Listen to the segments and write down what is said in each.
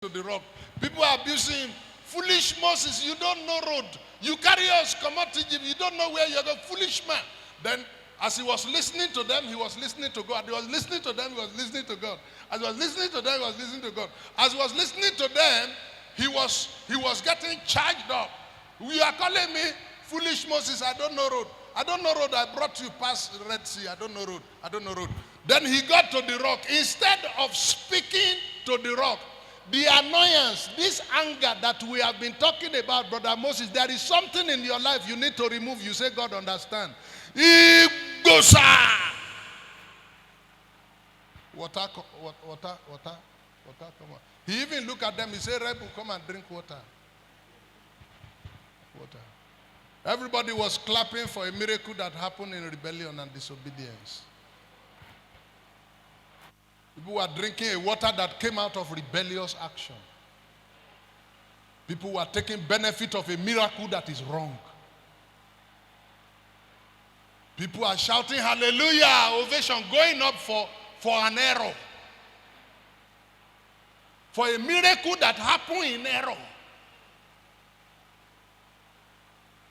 to the rock. People are abusing him. Foolish Moses, you don't know road. You carry us, come out to Egypt, you don't know where you're going. Foolish man. Then, as he was listening to them, he was listening to God. He was listening to them, he was listening to God. As he was listening to them, he was listening to God. As he was listening to them, he was getting charged up. You are calling me foolish Moses, I don't know road. I don't know road, I brought you past the Red Sea. I don't know road, I don't know road. Then he got to the rock. Instead of speaking to the rock, the annoyance, this anger that we have been talking about, Brother Moses, there is something in your life you need to remove. You say, God understand. Igosa. Water, come on. He even looked at them, he said, Rebel, come and drink water. Water. Everybody was clapping for a miracle that happened in rebellion and disobedience. People were drinking a water that came out of rebellious action. People were taking benefit of a miracle that is wrong. People are shouting hallelujah, ovation, going up for an error. For a miracle that happened in error.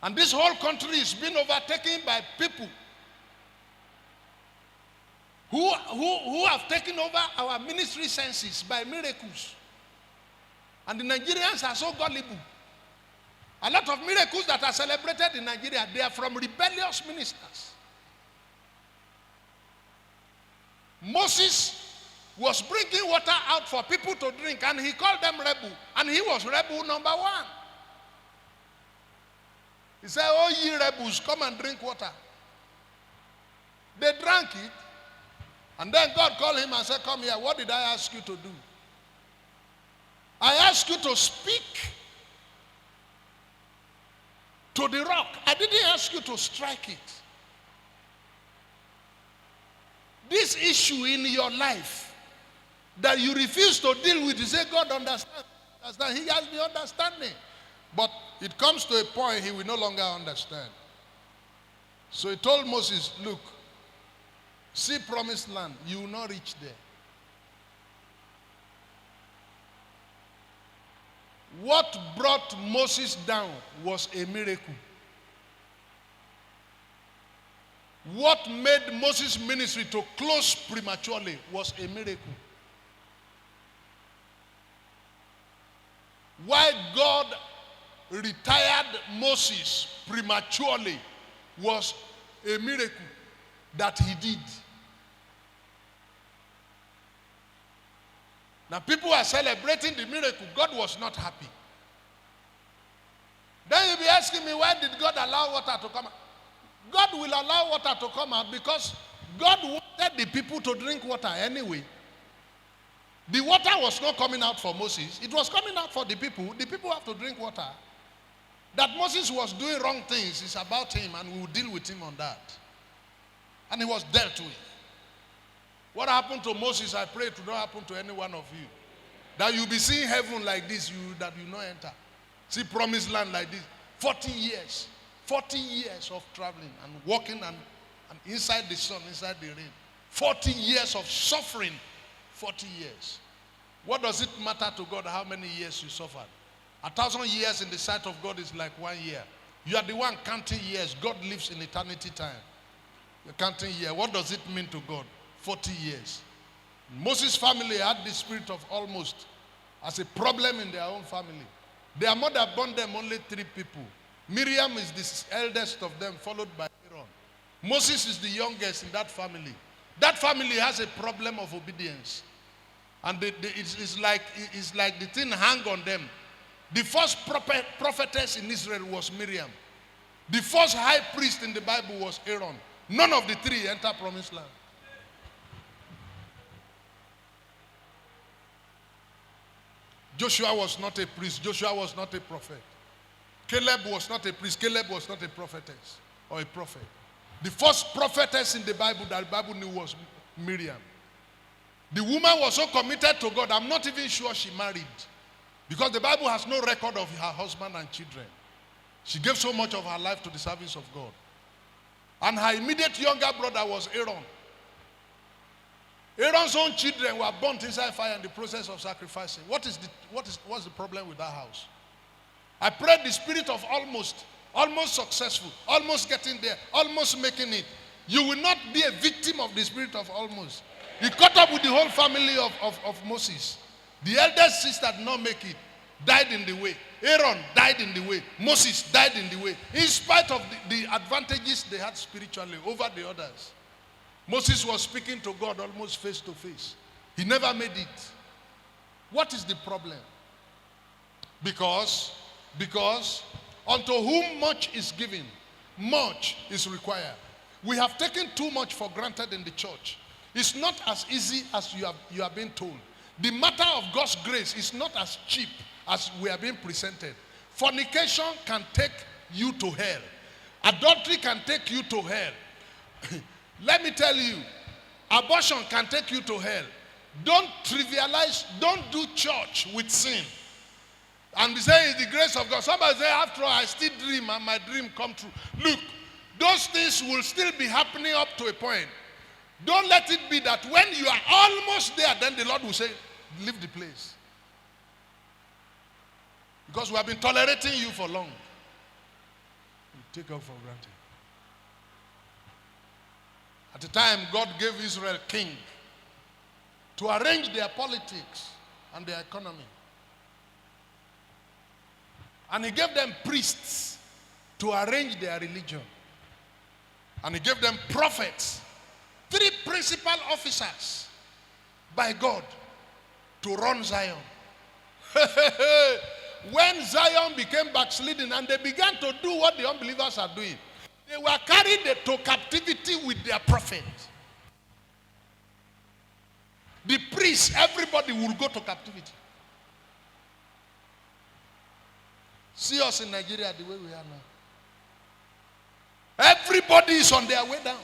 And this whole country is being overtaken by people who have taken over our ministry senses by miracles. And the Nigerians are so gullible. A lot of miracles that are celebrated in Nigeria, they are from rebellious ministers. Moses was bringing water out for people to drink, and he called them rebel. And he was rebel number one. He said, oh ye rebels, come and drink water. They drank it. And then God called him and said, come here, what did I ask you to do? I asked you to speak to the rock. I didn't ask you to strike it. This issue in your life that you refuse to deal with, you say, God understand. He has the understanding. But it comes to a point he will no longer understand. So he told Moses, look, see promised land, you will not reach there. What brought Moses down was a miracle. What made Moses' ministry to close prematurely was a miracle. Why God retired Moses prematurely was a miracle that he did. Now people are celebrating the miracle. God was not happy. Then you'll be asking me, why did God allow water to come out? God will allow water to come out because God wanted the people to drink water anyway. The water was not coming out for Moses. It was coming out for the people. The people have to drink water. That Moses was doing wrong things is about him, and we will deal with him on that. And he was dealt with. What happened to Moses, I pray to not happen to any one of you. That you'll be seeing heaven like this, that you not enter. See promised land like this. 40 years. 40 years of traveling and walking and inside the sun, inside the rain. 40 years of suffering. 40 years. What does it matter to God how many years you suffered? 1,000 years in the sight of God is like 1 year. You are the one counting years. God lives in eternity time. You're counting years. What does it mean to God? 40 years. Moses' family had the spirit of almost as a problem in their own family. Their mother born them only 3 people. Miriam is the eldest of them, followed by Aaron. Moses is the youngest in that family. That family has a problem of obedience. And it's like the thing hang on them. The first prophetess in Israel was Miriam. The first high priest in the Bible was Aaron. None of the 3 enter promised land. Joshua was not a priest. Joshua was not a prophet. Caleb was not a priest. Caleb was not a prophetess or a prophet. The first prophetess in the Bible that the Bible knew was Miriam. The woman was so committed to God, I'm not even sure she married. Because the Bible has no record of her husband and children. She gave so much of her life to the service of God. And her immediate younger brother was Aaron. Aaron's own children were burnt inside fire in the process of sacrificing. What's the problem with that house? I prayed the spirit of almost successful, almost getting there, almost making it. You will not be a victim of the spirit of almost. He caught up with the whole family of Moses. The eldest sister did not make it, died in the way. Aaron died in the way. Moses died in the way. In spite of the advantages they had spiritually over the others. Moses was speaking to God almost face to face. He never made it. What is the problem? Because unto whom much is given, much is required. We have taken too much for granted in the church. It's not as easy as you have been told. The matter of God's grace is not as cheap as we are being presented. Fornication can take you to hell. Adultery can take you to hell. Let me tell you, abortion can take you to hell. Don't trivialize, don't do church with sin. And be saying it's the grace of God. Somebody say, after all, I still dream and my dream come true. Look, those things will still be happening up to a point. Don't let it be that when you are almost there, then the Lord will say, leave the place. Because we have been tolerating you for long. You take up for granted. At the time, God gave Israel king to arrange their politics and their economy. And he gave them priests to arrange their religion. And he gave them prophets, 3 principal officers by God to run Zion. When Zion became backsliding and they began to do what the unbelievers are doing, they were carried to captivity with their prophet. The priests, everybody will go to captivity. See us in Nigeria the way we are now. Everybody is on their way down.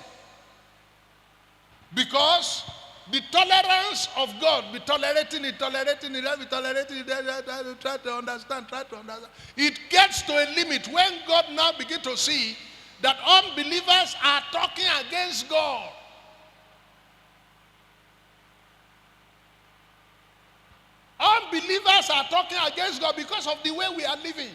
Because the tolerance of God, be tolerating it, try to understand. It gets to a limit when God now begins to see that unbelievers are talking against God. Unbelievers are talking against God because of the way we are living.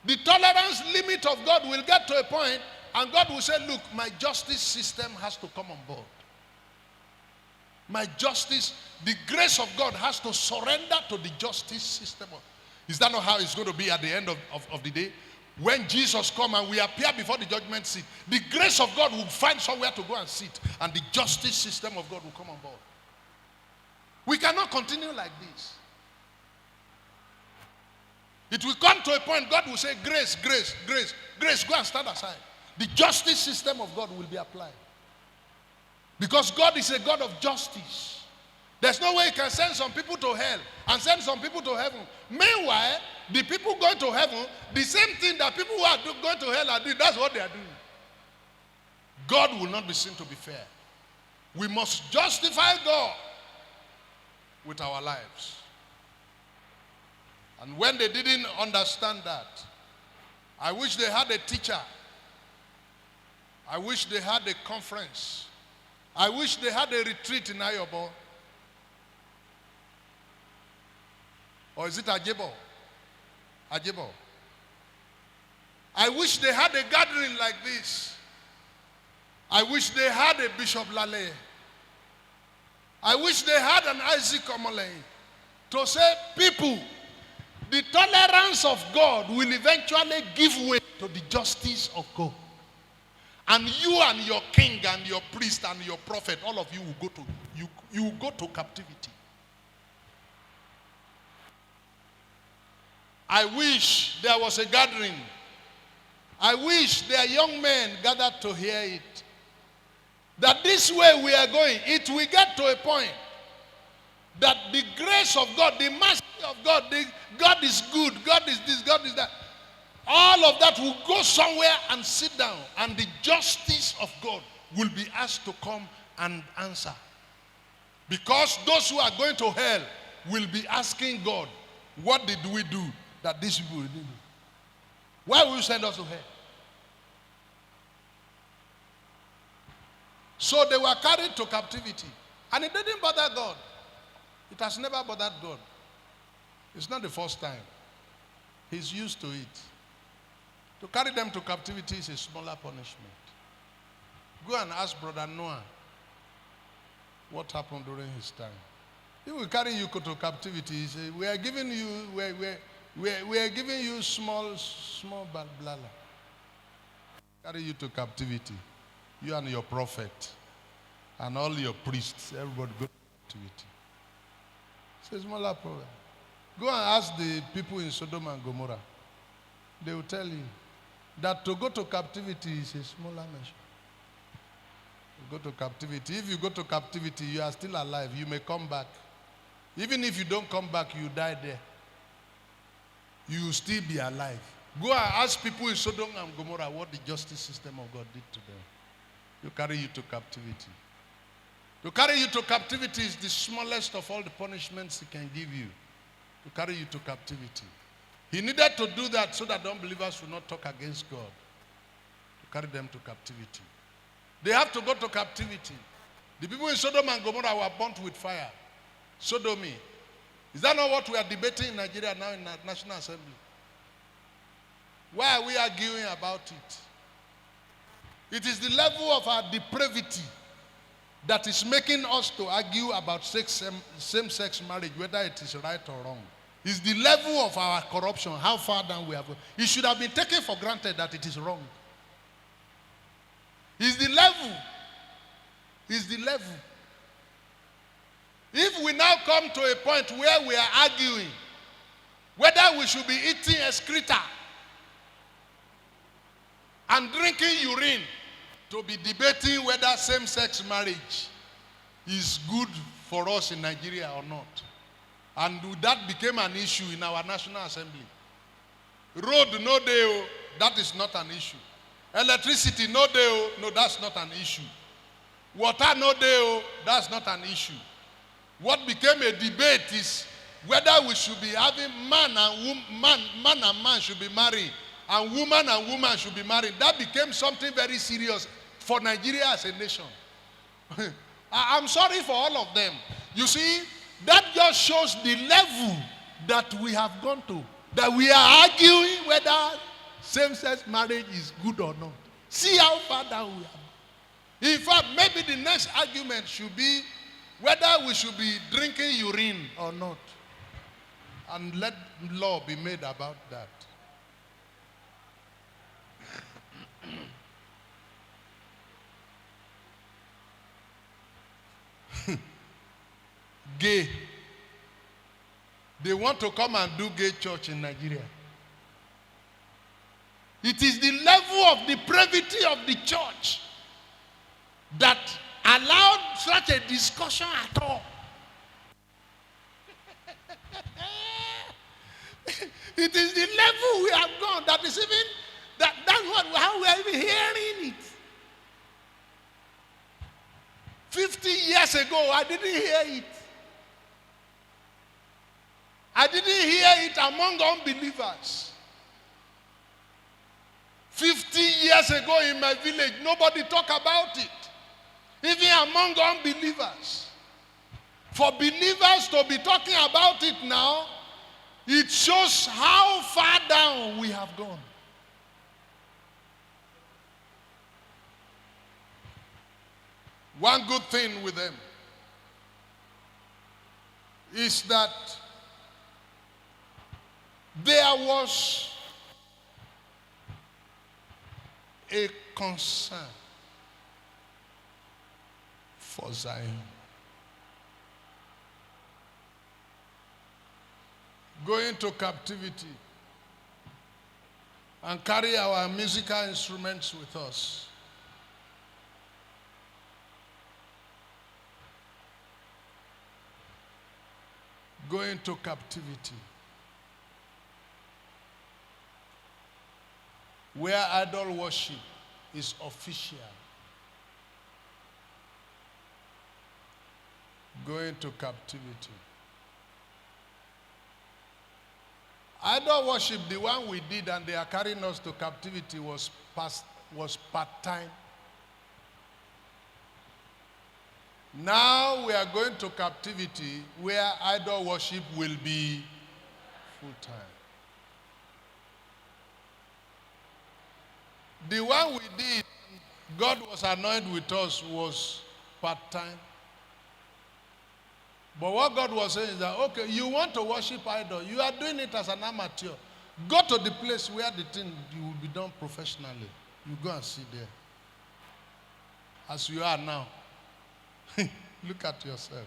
The tolerance limit of God will get to a point and God will say, look, my justice system has to come on board. My justice, the grace of God has to surrender to the justice system. Is that not how it's going to be at the end of the day? When Jesus comes and we appear before the judgment seat, the grace of God will find somewhere to go and sit, and the justice system of God will come on board. We cannot continue like this. It will come to a point God will say, grace, grace, grace, grace, go and stand aside. The justice system of God will be applied. Because God is a God of justice. There's no way He can send some people to hell and send some people to heaven. Meanwhile, the people going to heaven, the same thing that people who are going to hell are doing, that's what they are doing. God will not be seen to be fair. We must justify God with our lives. And when they didn't understand that, I wish they had a teacher. I wish they had a conference. I wish they had a retreat in Ayobo. Or is it Ajebo? Ajebo. I wish they had a gathering like this. I wish they had a Bishop Lale. I wish they had an Isaac Omolehin to say, people, the tolerance of God will eventually give way to the justice of God. And you and your king and your priest and your prophet, all of you will go to captivity. I wish there was a gathering. I wish there are young men gathered to hear it. That this way we are going, it will get to a point that the grace of God, the mercy of God, God is good, God is this, God is that. All of that will go somewhere and sit down, and the justice of God will be asked to come and answer. Because those who are going to hell will be asking God, what did we do that these people didn't do? Why will you send us to hell? So they were carried to captivity. And it didn't bother God. It has never bothered God. It's not the first time. He's used to it. To carry them to captivity is a smaller punishment. Go and ask Brother Noah what happened during his time. He will carry you to captivity. He say, we are giving you small blala. Carry you to captivity. You and your prophet and all your priests, everybody go to captivity. It's a smaller problem. Go and ask the people in Sodom and Gomorrah. They will tell you that to go to captivity is a smaller measure. You go to captivity. If you go to captivity, you are still alive. You may come back. Even if you don't come back, you die there. You will still be alive. Go and ask people in Sodom and Gomorrah what the justice system of God did to them. To carry you to captivity. To carry you to captivity is the smallest of all the punishments he can give you. To carry you to captivity. He needed to do that so that unbelievers will not talk against God. To carry them to captivity. They have to go to captivity. The people in Sodom and Gomorrah were burnt with fire. Sodomy. Is that not what we are debating in Nigeria now in the National Assembly? Why are we arguing about it? It is the level of our depravity that is making us to argue about same-sex marriage, whether it is right or wrong. It's the level of our corruption, how far down we have gone. It should have been taken for granted that it is wrong. It's the level. It's the level. If we now come to a point where we are arguing whether we should be eating excreta and drinking urine to be debating whether same-sex marriage is good for us in Nigeria or not. And that became an issue in our National Assembly. Road, no day, that is not an issue. Electricity, no day, no, that's not an issue. Water, no day, that's not an issue. What became a debate is whether we should be having man and man should be married, and woman should be married. That became something very serious for Nigeria as a nation. I'm sorry for all of them. You see, that just shows the level that we have gone to. That we are arguing whether same-sex marriage is good or not. See how far down we are. In fact, maybe the next argument should be whether we should be drinking urine or not. And let law be made about that. Gay. They want to come and do gay church in Nigeria. It is the level of depravity of the church that allowed such a discussion at all. It is the level we have gone that is even that's how we are even hearing it. 50 years ago, I didn't hear it. I didn't hear it among unbelievers. 50 years ago in my village, nobody talked about it. Even among unbelievers. For believers to be talking about it now, it shows how far down we have gone. One good thing with them is that there was a concern for Zion. Going to captivity and carry our musical instruments with us. Going to captivity, where idol worship is official. Going to captivity. Idol worship, the one we did and they are carrying us to captivity, was part-time. Now we are going to captivity where idol worship will be full time. The one we did, God was annoyed with us, was part time. But what God was saying is that, okay, you want to worship idol, you are doing it as an amateur. Go to the place where the thing will be done professionally. You go and sit there. As you are now. Look at yourself.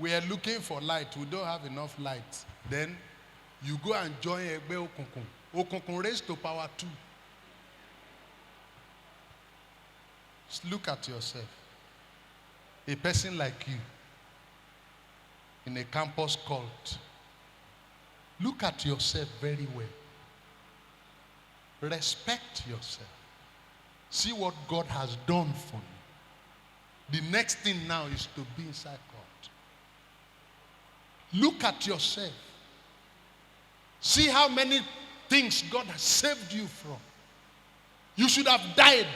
We are looking for light. We don't have enough light. Then you go and join Egbe Okunkun. Okunkun raised to power 2. Just look at yourself. A person like you in a campus cult. Look at yourself very well. Respect yourself. See what God has done for you. The next thing now is to be inside God. Look at yourself. See how many things God has saved you from. You should have died.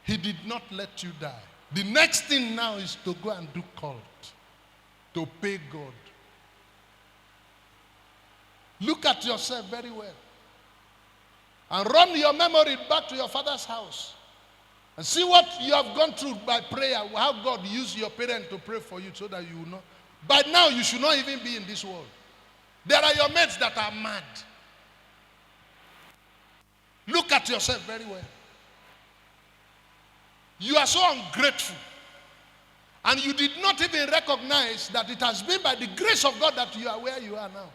He did not let you die. The next thing now is to go and do cult. To pay God. Look at yourself very well. And run your memory back to your father's house. And see what you have gone through by prayer. How God used your parents to pray for you so that you will know. By now you should not even be in this world. There are your mates that are mad. Look at yourself very well. You are so ungrateful. And you did not even recognize that it has been by the grace of God that you are where you are now.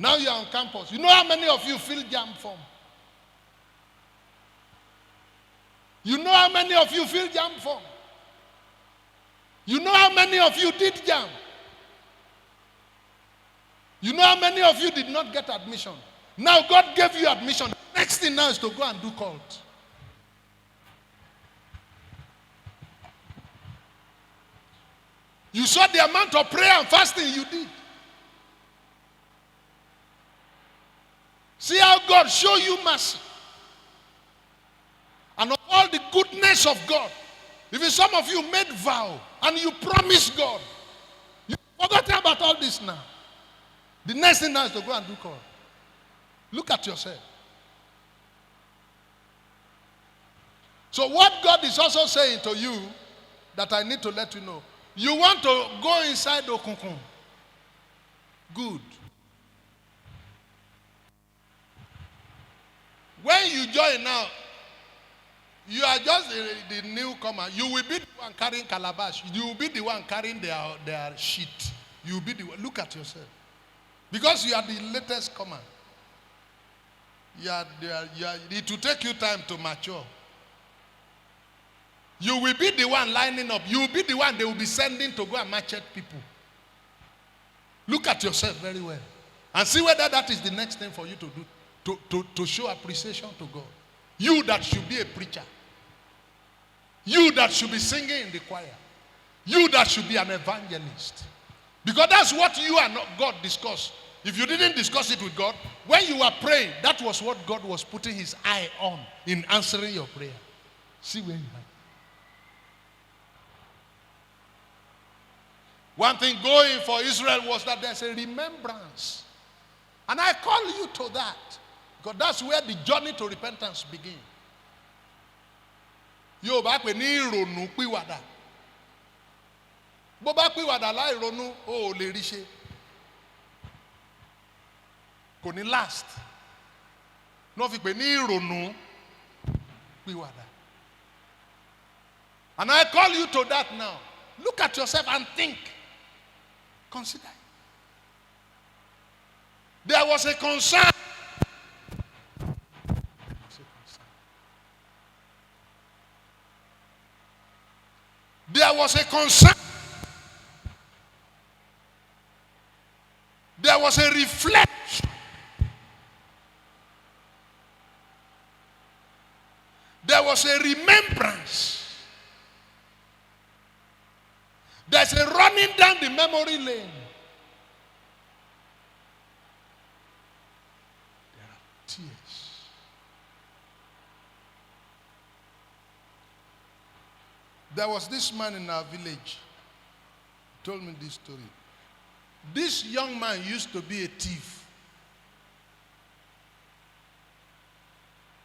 Now you are on campus. You know how many of you fill jam form? You know how many of you fill jam form? You know how many of you did jam? You know how many of you did not get admission? Now God gave you admission. Next thing now is to go and do cult. You saw the amount of prayer and fasting you did. See how God show you mercy. And of all the goodness of God, even some of you made vow and you promised God. You forgot about all this now. The next thing now is to go and do call. Look at yourself. So what God is also saying to you that I need to let you know. You want to go inside Okunkun. Good. When you join now, you are just the newcomer. You will be the one carrying calabash. You will be the one carrying their sheet. You will be the one. Look at yourself. Because you are the latest comer. It will take you time to mature. You will be the one lining up. You will be the one they will be sending to go and machete people. Look at yourself very well. And see whether that is the next thing for you to do. To show appreciation to God. You that should be a preacher. You that should be singing in the choir. You that should be an evangelist. Because that's what you and God discuss. If you didn't discuss it with God, when you were praying, that was what God was putting his eye on in answering your prayer. See where you are. One thing going for Israel was that there's a remembrance. And I call you to that. Because that's where the journey to repentance begins. Yóò bá pè ní ìrònú pìwàdà. Bó bá pìwàdà láì ronú, ó lè rí ṣe. Kò ní last. No fi pè ní ìrònú pìwàdà. And I call you to that now. Look at yourself and think. Consider. There was a concern. There was a concern. There was a reflection. There was a remembrance. There's a running down the memory lane. There are tears. There was this man in our village, told me this story. This young man used to be a thief.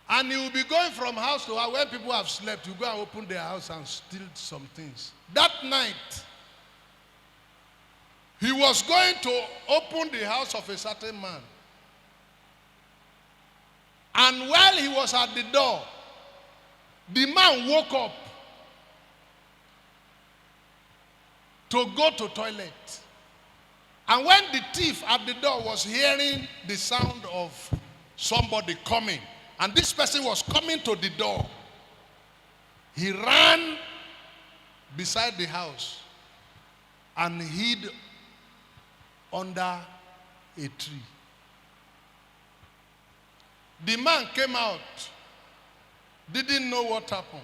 And he will be going from house to house. When people have slept, you go and open their house and steal some things. That night, he was going to open the house of a certain man. And while he was at the door, the man woke up to go to toilet. And when the thief at the door was hearing the sound of somebody coming, and this person was coming to the door, he ran beside the house and hid under a tree. The man came out, didn't know what happened,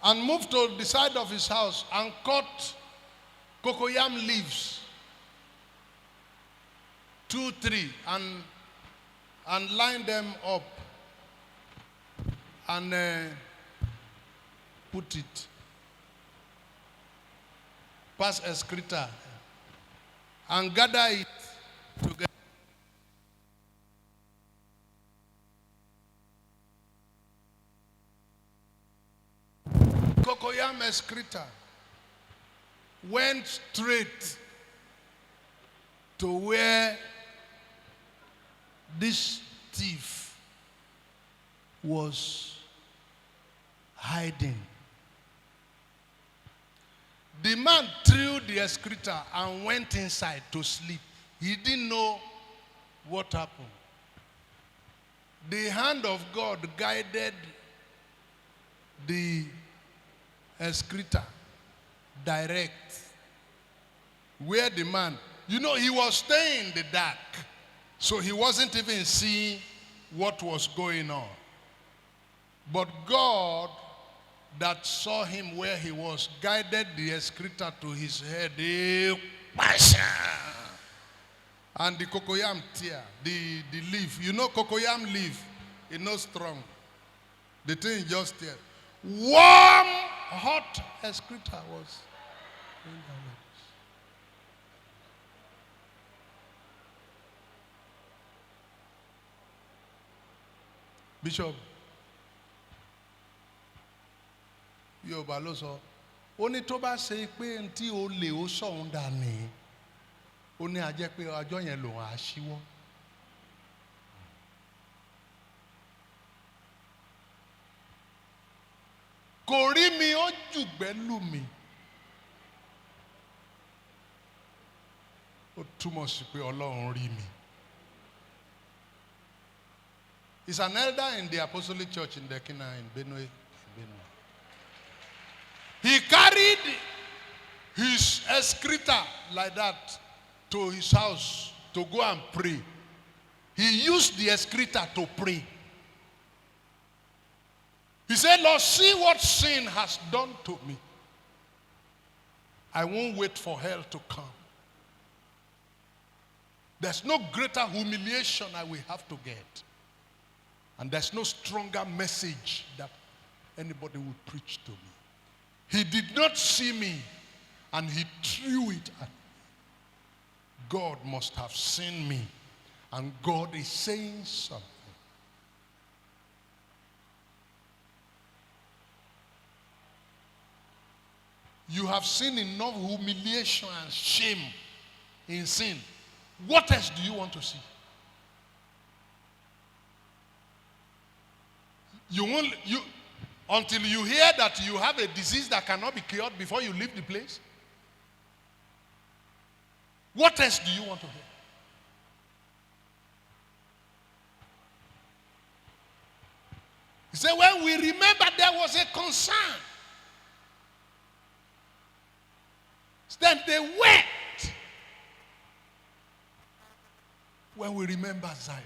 and moved to the side of his house and cut cocoyam leaves, 2, 3, and lined them up and put it past excreta and gather it together. Cocoyam excreta went straight to where this thief was hiding. The man threw the excreta and went inside to sleep. He didn't know what happened. The hand of God guided the excreta direct where the man, he was staying in the dark, so he wasn't even seeing what was going on. But God that saw him where he was guided the excreta to his head. And the cocoyam tear, the leaf, cocoyam leaf, it's not strong. The thing just tear. Warm, hot excreta was going down like this. Bishop, Yorùbá ló sọ, ó ní tó bá ṣe pé ntí ó lè ó sọ̀hún dàní, ó ní a jẹ́ pé ọjọ́ yẹn lòun á ṣíwọ́. Kò rí mi ó jùgbẹ́ lù mí. Ó túmọ̀ sí pé Ọlọ́run rí mi. He's an elder in the Apostolic Church in Dekina in Benue. He carried his excreta like that to his house to go and pray. He used the excreta to pray. He said, Lord, see what sin has done to me. I won't wait for hell to come. There's no greater humiliation I will have to get. And there's no stronger message that anybody would preach to me. He did not see me, and he threw it at me. God must have seen me, and God is saying something. You have seen enough humiliation and shame in sin. What else do you want to see? Until you hear that you have a disease that cannot be cured before you leave the place. What else do you want to hear? He said, when we remember there was a concern, then they wept. When we remember Zion,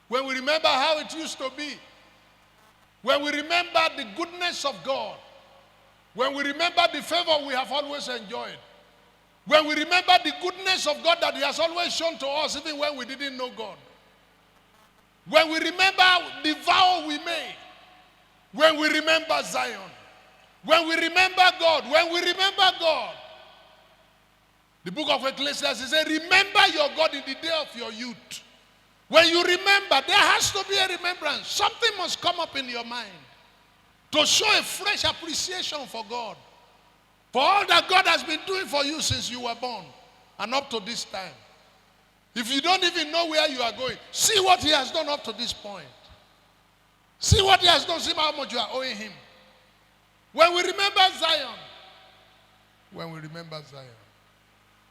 when we remember how it used to be, when we remember the goodness of God, when we remember the favor we have always enjoyed, when we remember the goodness of God that He has always shown to us even when we didn't know God, when we remember the vow we made, when we remember Zion, When we remember God, the book of Ecclesiastes says, remember your God in the day of your youth. When you remember, there has to be a remembrance. Something must come up in your mind to show a fresh appreciation for God. For all that God has been doing for you since you were born and up to this time. If you don't even know where you are going, see what he has done up to this point. See what he has done, see how much you are owing him. When we remember Zion,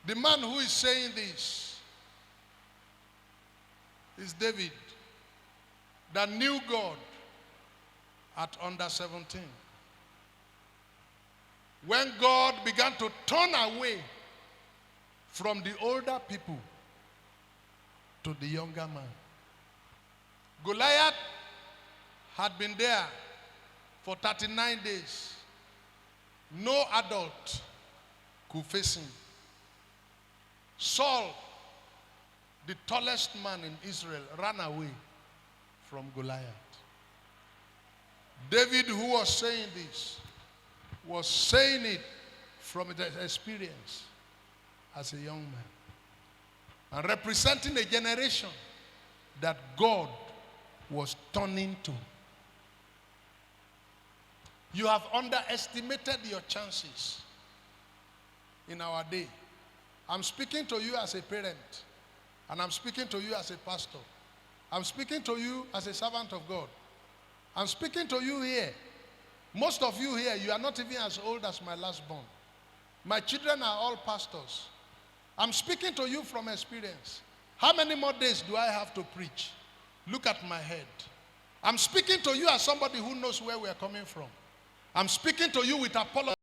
the man who is saying this is David, that knew God at under 17. When God began to turn away from the older people to the younger man. Goliath had been there for 39 days. No adult could face him. Saul, the tallest man in Israel, ran away from Goliath. David, who was saying this, was saying it from his experience as a young man. And representing a generation that God was turning to. You have underestimated your chances in our day. I'm speaking to you as a parent, and I'm speaking to you as a pastor. I'm speaking to you as a servant of God. I'm speaking to you here. Most of you here, you are not even as old as my last born. My children are all pastors. I'm speaking to you from experience. How many more days do I have to preach? Look at my head. I'm speaking to you as somebody who knows where we are coming from. I'm speaking to you with apology.